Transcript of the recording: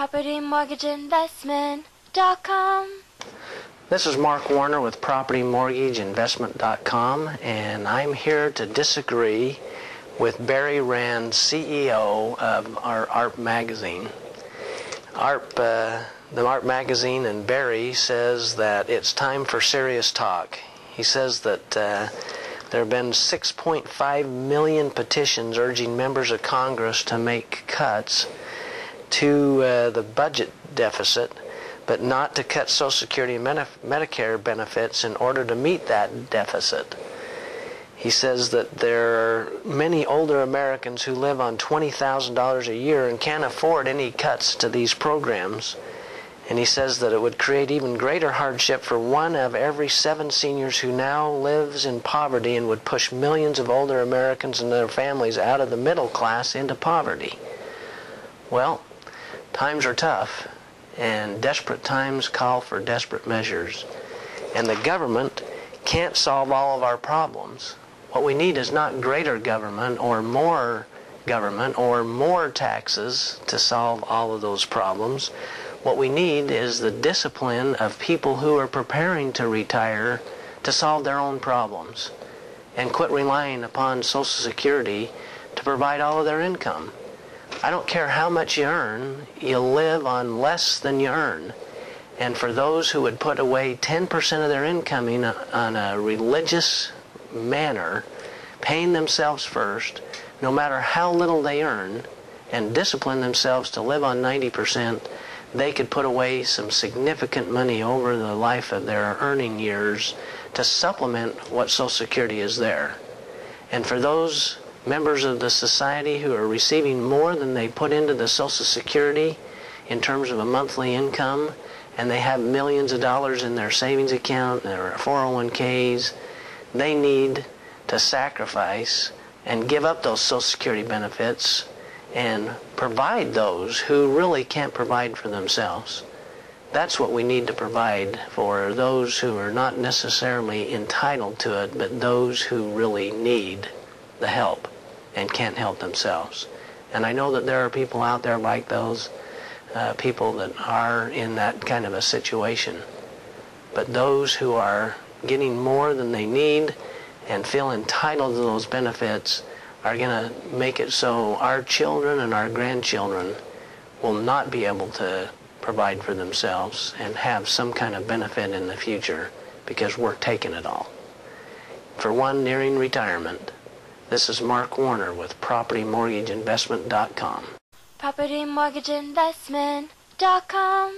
PropertyMortgageInvestment.com. This is Mark Warner with PropertyMortgageInvestment.com, and I'm here to disagree with Barry Rand, CEO of our ARP magazine. The ARP magazine and Barry says that it's time for serious talk. He says that there have been 6.5 million petitions urging members of Congress to make cuts to the budget deficit, but not to cut Social Security and Medicare benefits in order to meet that deficit. He says that there are many older Americans who live on $20,000 a year and can't afford any cuts to these programs. And he says that it would create even greater hardship for 1 of every 7 seniors who now lives in poverty, and would push millions of older Americans and their families out of the middle class into poverty. Well, times are tough, and desperate times call for desperate measures. And the government can't solve all of our problems. What we need is not greater government or more taxes to solve all of those problems. What we need is the discipline of people who are preparing to retire to solve their own problems, and quit relying upon Social Security to provide all of their income. I don't care how much you earn, you live on less than you earn. And for those who would put away 10% of their income on a religious manner, paying themselves first, no matter how little they earn, and discipline themselves to live on 90%, they could put away some significant money over the life of their earning years to supplement what Social Security is there. And for those members of the society who are receiving more than they put into the Social Security in terms of a monthly income, and they have millions of dollars in their savings account, their 401ks, they need to sacrifice and give up those Social Security benefits and provide those who really can't provide for themselves. That's what we need to provide for those who are not necessarily entitled to it, but those who really need the help and can't help themselves. And I know that there are people out there like those people that are in that kind of a situation. But those who are getting more than they need and feel entitled to those benefits are going to make it so our children and our grandchildren will not be able to provide for themselves and have some kind of benefit in the future, because we're taking it all. For one nearing retirement, this is Mark Warner with PropertyMortgageInvestment.com. PropertyMortgageInvestment.com.